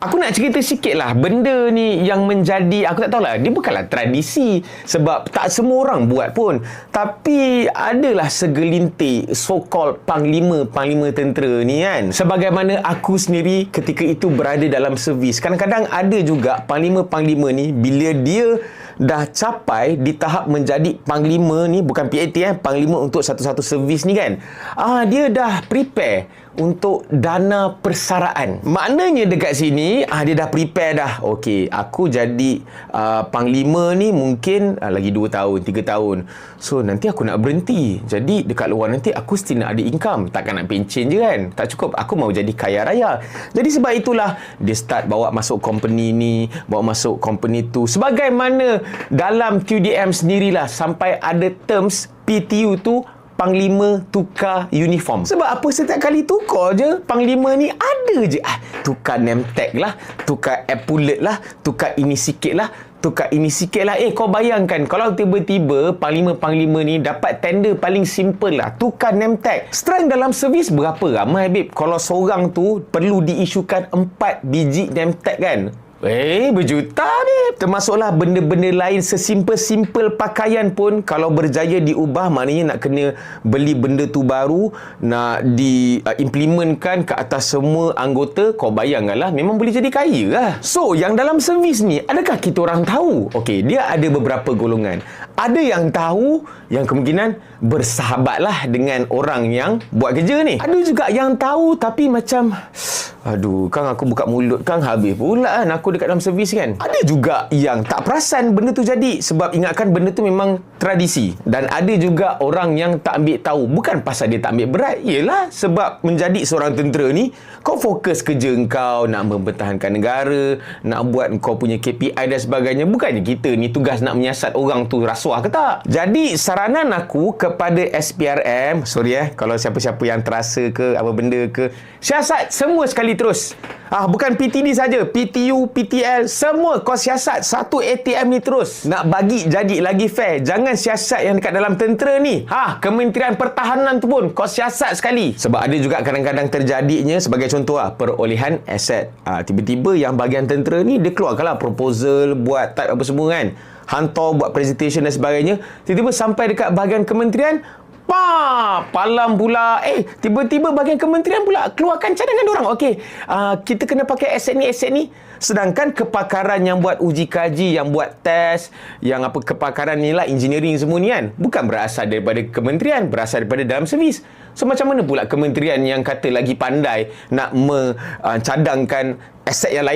Aku nak cerita sikit lah. Benda ni yang menjadi, aku tak tahulah, dia bukanlah tradisi. Sebab tak semua orang buat pun. Tapi adalah segelintir so-called panglima tentera ni kan. Sebagaimana aku sendiri ketika itu berada dalam servis. Kadang-kadang ada juga panglima-panglima ni, bila dia dah capai di tahap menjadi panglima ni, bukan PAT panglima untuk satu-satu servis ni kan, dia dah prepare untuk dana persaraan. Maknanya dekat sini dia dah prepare dah. Okey, aku jadi panglima ni mungkin lagi 2 tahun, 3 tahun. So nanti aku nak berhenti. Jadi dekat luar nanti aku still nak ada income. Takkan nak pencen je kan. Tak cukup, aku mau jadi kaya raya. Jadi sebab itulah dia start bawa masuk company ni, bawa masuk company tu. Sebagaimana dalam QDM sendirilah sampai ada terms PTU tu, Panglima Tukar Uniform. Sebab apa setiap kali tukar je, Panglima ni ada je. Tukar name tag lah, tukar epaulet lah, tukar ini sikit lah, tukar ini sikit lah. Kau bayangkan kalau tiba-tiba Panglima-Panglima ni dapat tender paling simple lah, tukar name tag. Strength dalam servis berapa ramai, babe? Kalau seorang tu perlu diisukan 4 biji name tag kan? Berjuta ni. Termasuklah benda-benda lain, sesimpel-simpel pakaian pun kalau berjaya diubah, maknanya nak kena beli benda tu baru, nak diimplementkan ke atas semua anggota. Kau bayangkanlah, memang boleh jadi kaya lah. So, yang dalam servis ni, adakah kita orang tahu? Okey, dia ada beberapa golongan. Ada yang tahu, yang kemungkinan bersahabatlah dengan orang yang buat kerja ni. Ada juga yang tahu tapi macam, aduh, Kang, aku buka mulut, Kang, habis pula kan aku dekat dalam servis kan. Ada juga yang tak perasan benda tu jadi, sebab ingatkan benda tu memang tradisi. Dan ada juga orang yang tak ambil tahu. Bukan pasal dia tak ambil berat. Yelah, sebab menjadi seorang tentera ni, kau fokus kerja kau, nak mempertahankan negara, nak buat kau punya KPI dan sebagainya. Bukannya kita ni tugas nak menyiasat orang tu rasuah ke tak. Jadi, saranan aku kepada SPRM, sorry kalau siapa-siapa yang terasa ke apa benda ke, siasat semua sekali terus. Bukan PTD saja, PTU, PTL, semua kau siasat satu ATM ni terus. Nak bagi jadi lagi fair. Jangan siasat yang dekat dalam tentera ni. Kementerian Pertahanan tu pun kau siasat sekali. Sebab ada juga kadang-kadang terjadinya, sebagai contoh perolehan aset. Tiba-tiba yang bahagian tentera ni, dia keluarkanlah proposal, buat type apa semua kan. Hantar buat presentation dan sebagainya. Tiba-tiba sampai dekat bahagian kementerian, palam pula. Tiba-tiba bahagian kementerian pula keluarkan cadangan diorang. Okey, kita kena pakai aset ni. Sedangkan kepakaran yang buat uji kaji, yang buat test, yang apa kepakaran ni lah, engineering semua ni kan, bukan berasal daripada kementerian, berasal daripada dalam servis. So macam mana pula kementerian yang kata lagi pandai nak mencadangkan aset yang lain